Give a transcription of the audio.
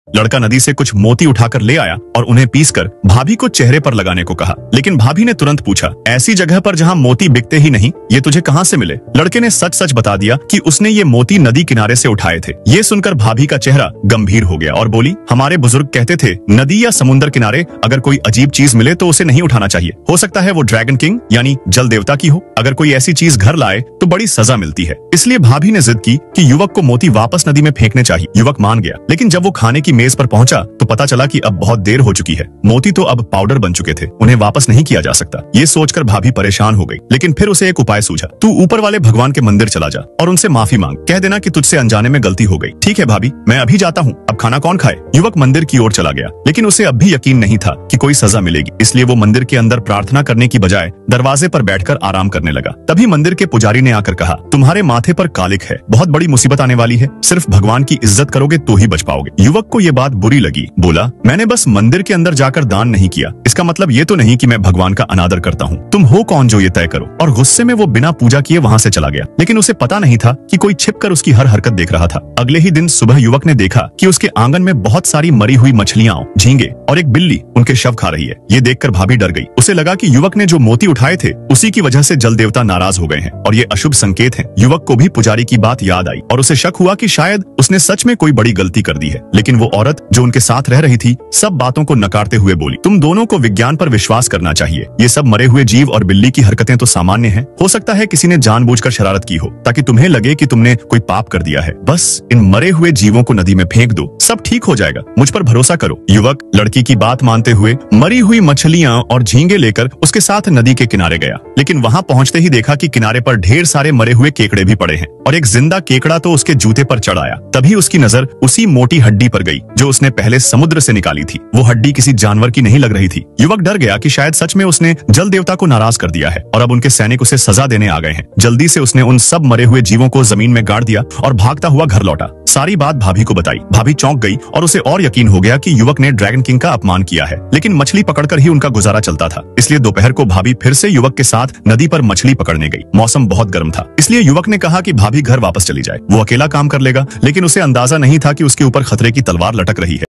लड़का नदी से कुछ मोती उठाकर ले आया और उन्हें पीसकर भाभी को चेहरे पर लगाने को कहा, लेकिन भाभी ने तुरंत पूछा, ऐसी जगह पर जहाँ मोती बिकते ही नहीं, ये तुझे कहाँ से मिले? लड़के ने सच सच बता दिया कि उसने ये मोती नदी किनारे से उठाए थे। ये सुनकर भाभी का चेहरा गंभीर हो गया और बोली, हमारे बुजुर्ग कहते थे नदी या समुद्र किनारे अगर कोई अजीब चीज मिले तो उसे नहीं उठाना चाहिए। हो सकता है वो ड्रैगन किंग यानी जल देवता की हो। अगर कोई ऐसी चीज घर लाए तो बड़ी सजा मिलती है। इसलिए भाभी ने जिद की कि युवक को मोती वापस नदी में फेंकने चाहिए। युवक मान गया, लेकिन जब वो खाने की मेज पर पहुंचा तो पता चला कि अब बहुत देर हो चुकी है। मोती तो अब पाउडर बन चुके थे, उन्हें वापस नहीं किया जा सकता। ये सोचकर भाभी परेशान हो गई, लेकिन फिर उसे एक उपाय सूझा। तू ऊपर वाले भगवान के मंदिर चला जा और उनसे माफी मांग। कह देना कि तुझसे अनजाने में गलती हो गई। ठीक है भाभी, मैं अभी जाता हूँ। अब खाना कौन खाए? युवक मंदिर की ओर चला गया, लेकिन उसे अब भी यकीन नहीं था कि कोई सजा मिलेगी। इसलिए वो मंदिर के अंदर प्रार्थना करने की बजाय दरवाजे पर बैठकर आराम करने लगा। तभी मंदिर के पुजारी ने आकर कहा, तुम्हारे माथे पर कालिक है, बहुत बड़ी मुसीबत आने वाली है। सिर्फ भगवान की इज्जत करोगे तो ही बच पाओगे। युवक को ये बात बुरी लगी। बोला, मैंने बस मंदिर के अंदर जाकर दान नहीं किया, इसका मतलब ये तो नहीं कि मैं भगवान का अनादर करता हूँ। तुम हो कौन जो ये तय करो? और गुस्से में वो बिना पूजा किए वहाँ से चला गया। लेकिन उसे पता नहीं था कि कोई छिपकर उसकी हर हरकत देख रहा था। अगले ही दिन सुबह युवक ने देखा कि उसके आंगन में बहुत सारी मरी हुई मछलियां, झींगे और एक बिल्ली उनके शव खा रही है। ये देखकर भाभी डर गई। उसे लगा कि युवक ने जो मोती उठाए थे उसी की वजह से जल देवता नाराज हो गए हैं और ये अशुभ संकेत है। युवक को भी पुजारी की बात याद आई और उसे शक हुआ कि शायद उसने सच में कोई बड़ी गलती कर दी है। लेकिन वो औरत जो उनके साथ रह रही थी सब बातों को नकारते हुए बोली, तुम दोनों को विज्ञान पर विश्वास करना चाहिए। ये सब मरे हुए जीव और बिल्ली की हरकतें तो सामान्य हैं। हो सकता है किसी ने जानबूझकर शरारत की हो ताकि तुम्हें लगे कि तुमने कोई पाप कर दिया है। बस इन मरे हुए जीवों को नदी में फेंक दो, सब ठीक हो जाएगा। मुझ पर भरोसा करो। युवक लड़की की बात मानते हुए मरी हुई मछलियां और झींगे लेकर उसके साथ नदी के किनारे गया, लेकिन वहां पहुंचते ही देखा कि किनारे पर ढेर सारे मरे हुए केकड़े भी पड़े हैं और एक जिंदा केकड़ा तो उसके जूते पर चढ़ आया। तभी उसकी नजर उसी मोटी हड्डी पर गई जो उसने पहले समुद्र से निकाली थी। वो हड्डी किसी जानवर की नहीं लग रही थी। युवक डर गया कि शायद सच में उसने जल देवता को नाराज कर दिया है और अब उनके सैनिक उसे सजा देने आ गए हैं। जल्दी से उसने उन सब मरे हुए जीवों को जमीन में गाड़ दिया और भागता हुआ घर लौटा। सारी बात भाभी को बताई। भाभी चौंक गई और उसे और यकीन हो गया कि युवक ने ड्रैगन किंग का अपमान किया है, लेकिन मछली पकड़कर ही उनका गुजारा चलता था। इसलिए दोपहर को भाभी फिर से युवक के साथ नदी पर मछली पकड़ने गई। मौसम बहुत गर्म था, इसलिए युवक ने कहा कि भाभी घर वापस चली जाए, वो अकेला काम कर लेगा। लेकिन उसे अंदाजा नहीं था कि उसके ऊपर खतरे की तलवार लटक रही है।